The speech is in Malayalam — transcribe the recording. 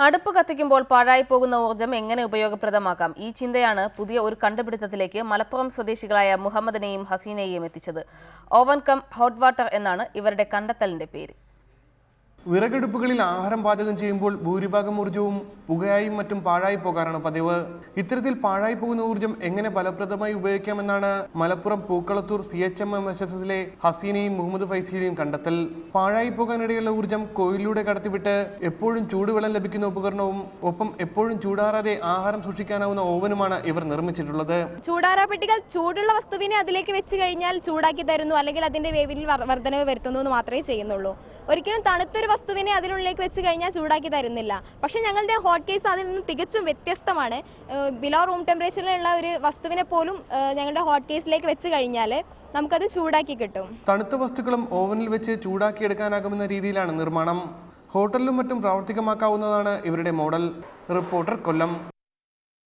അടുപ്പ് കത്തിക്കുമ്പോൾ പാഴായി പോകുന്ന ഊർജ്ജം എങ്ങനെ ഉപയോഗപ്രദമാക്കാം? ഈ ചിന്തയാണ് പുതിയ ഒരു കണ്ടുപിടുത്തത്തിലേക്ക് മലപ്പുറം സ്വദേശികളായ മുഹമ്മദിനെയും ഹസീനയെയും എത്തിച്ചത്. ഓവൻ കം ഹോട്ട് വാട്ടർ എന്നാണ് ഇവരുടെ കണ്ടെത്തലിന്റെ പേര്. വിറകടുപ്പുകളിൽ ആഹാരം പാചകം ചെയ്യുമ്പോൾ ഭൂരിഭാഗം ഊർജ്ജവും പുകയായും മറ്റും പാഴായി പോകാറാണ് പതിവ്. ഇത്തരത്തിൽ പാഴായി പോകുന്ന ഊർജ്ജം എങ്ങനെ ഫലപ്രദമായി ഉപയോഗിക്കാമെന്നാണ് മലപ്പുറം പൂക്കളത്തൂർ CHMMSSലെ ഹസീനയും മുഹമ്മദ് ഫൈസിലെയും കണ്ടെത്തൽ. പാഴായി പോകാനിടയുള്ള ഊർജ്ജം കോയിലൂടെ കടത്തിവിട്ട് എപ്പോഴും ചൂടുവെള്ളം ലഭിക്കുന്ന ഉപകരണവും ഒപ്പം എപ്പോഴും ചൂടാറാതെ ആഹാരം സൂക്ഷിക്കാനാവുന്ന ഓവനുമാണ് ഇവർ നിർമ്മിച്ചിട്ടുള്ളത്. ചൂടാറാപ്പെട്ടികൾ ചൂടുള്ള വസ്തുവിനെ അതിലേക്ക് വെച്ച് കഴിഞ്ഞാൽ ചൂടാക്കി തരുന്നു, അല്ലെങ്കിൽ അതിന്റെ വേവിൽ വർധനവ് വരുത്തുന്നു എന്ന് മാത്രമേ ചെയ്യുന്നുള്ളൂ. ഒരിക്കലും തണുത്തൊരു വസ്തുവിനെ അതിനുള്ളിലേക്ക് വെച്ച് കഴിഞ്ഞാൽ ചൂടാക്കി തരുന്നില്ല. പക്ഷേ ഞങ്ങളുടെ ഹോട്ട് കേസ് അതിൽ നിന്ന് തികച്ചും വ്യത്യസ്തമാണ്. ബിലോ റൂം ടെമ്പറേച്ചറിലുള്ള ഒരു വസ്തുവിനെ പോലും ഞങ്ങളുടെ ഹോട്ട് കേസിലേക്ക് വെച്ച് കഴിഞ്ഞാൽ നമുക്കത് ചൂടാക്കി കിട്ടും. തണുത്ത വസ്തുക്കളും ഓവനിൽ വെച്ച് ചൂടാക്കി എടുക്കാനാകുമെന്ന രീതിയിലാണ് നിർമ്മാണം. ഹോട്ടലിലും മറ്റും പ്രാവർത്തികമാക്കാവുന്നതാണ് ഇവരുടെ മോഡൽ. റിപ്പോർട്ടർ, കൊല്ലം.